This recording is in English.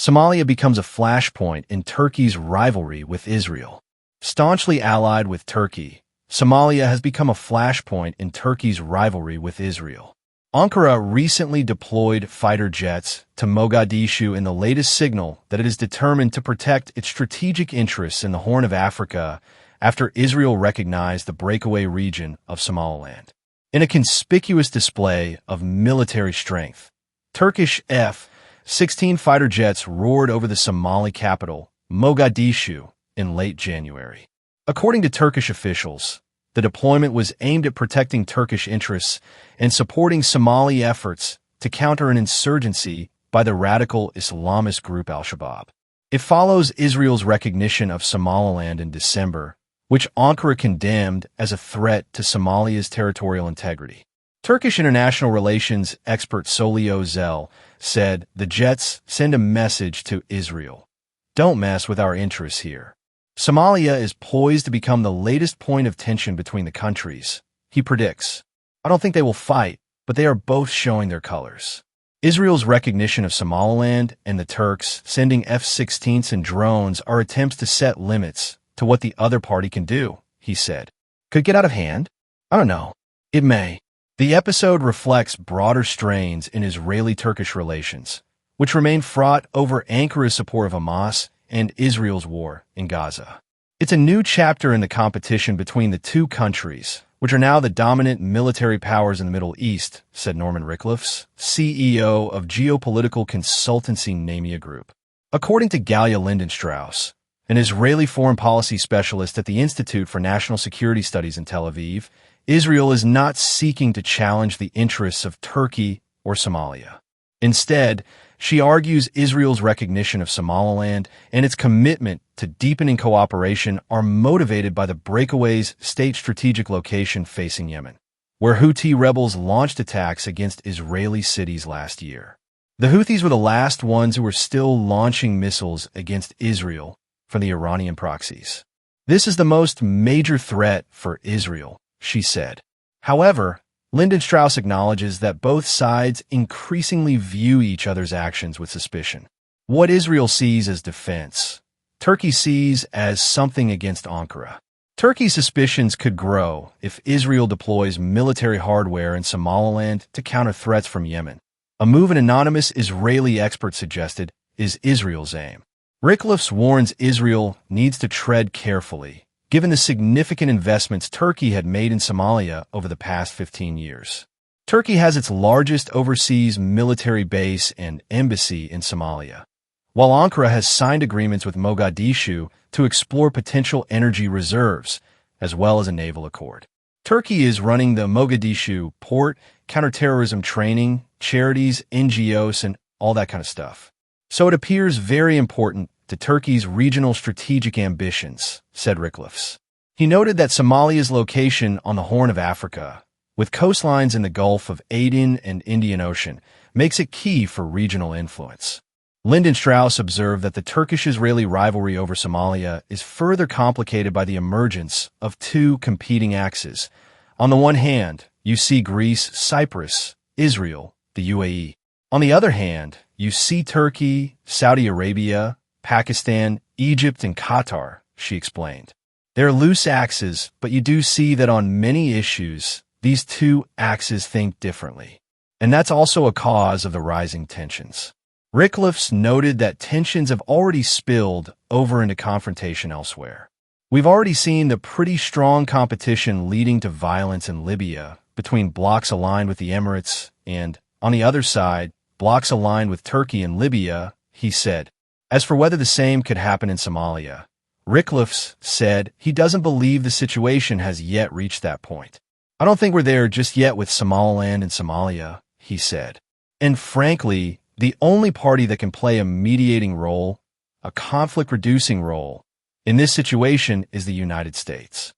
Somalia becomes a flashpoint in Turkey's rivalry with Israel. Staunchly allied with Turkey, Somalia has become a flashpoint in Turkey's rivalry with Israel. Ankara recently deployed fighter jets to Mogadishu in the latest signal that it is determined to protect its strategic interests in the Horn of Africa after Israel recognized the breakaway region of Somaliland. In a conspicuous display of military strength, Turkish F-16 fighter jets roared over the Somali capital, Mogadishu, in late January. According to Turkish officials, the deployment was aimed at protecting Turkish interests and supporting Somali efforts to counter an insurgency by the radical Islamist group al-Shabaab. It follows Israel's recognition of Somaliland in December, which Ankara condemned as a threat to Somalia's territorial integrity. Turkish international relations expert Solio Zel said, "The jets send a message to Israel. Don't mess with our interests here." Somalia is poised to become the latest point of tension between the countries, he predicts. "I don't think they will fight, but they are both showing their colors." Israel's recognition of Somaliland and the Turks sending F-16s and drones are attempts to set limits to what the other party can do, he said. Could get out of hand? I don't know. It may. The episode reflects broader strains in Israeli-Turkish relations, which remain fraught over Ankara's support of Hamas and Israel's war in Gaza. It's a new chapter in the competition between the two countries, which are now the dominant military powers in the Middle East, said Norman Rickliffs, CEO of geopolitical consultancy Namia Group. According to Galia Lindenstrauss, an Israeli foreign policy specialist at the Institute for National Security Studies in Tel Aviv, Israel is not seeking to challenge the interests of Turkey or Somalia. Instead, she argues Israel's recognition of Somaliland and its commitment to deepening cooperation are motivated by the breakaway's state strategic location facing Yemen, where Houthi rebels launched attacks against Israeli cities last year. The Houthis were the last ones who were still launching missiles against Israel from the Iranian proxies. This is the most major threat for Israel, she said. However, Lindenstrauss acknowledges that both sides increasingly view each other's actions with suspicion. What Israel sees as defense, Turkey sees as something against Ankara. Turkey's suspicions could grow if Israel deploys military hardware in Somaliland to counter threats from Yemen. A move an anonymous Israeli expert suggested is Israel's aim. Rickliffs warns Israel needs to tread carefully, given the significant investments Turkey had made in Somalia over the past 15 years. Turkey has its largest overseas military base and embassy in Somalia, while Ankara has signed agreements with Mogadishu to explore potential energy reserves, as well as a naval accord. Turkey is running the Mogadishu port, counterterrorism training, charities, NGOs, and all that kind of stuff. So it appears very important to Turkey's regional strategic ambitions, said Rickliffs. He noted that Somalia's location on the Horn of Africa, with coastlines in the Gulf of Aden and Indian Ocean, makes it key for regional influence. Lindenstrauss observed that the Turkish-Israeli rivalry over Somalia is further complicated by the emergence of two competing axes. On the one hand, you see Greece, Cyprus, Israel, the UAE. On the other hand, you see Turkey, Saudi Arabia, Pakistan, Egypt, and Qatar, she explained. They're loose axes, but you do see that on many issues, these two axes think differently. And that's also a cause of the rising tensions. Rickliffs noted that tensions have already spilled over into confrontation elsewhere. We've already seen the pretty strong competition leading to violence in Libya between blocs aligned with the Emirates and, on the other side, blocs aligned with Turkey and Libya, he said. As for whether the same could happen in Somalia, Rickliffs said he doesn't believe the situation has yet reached that point. I don't think we're there just yet with Somaliland and Somalia, he said. And frankly, the only party that can play a mediating role, a conflict-reducing role, in this situation is the United States.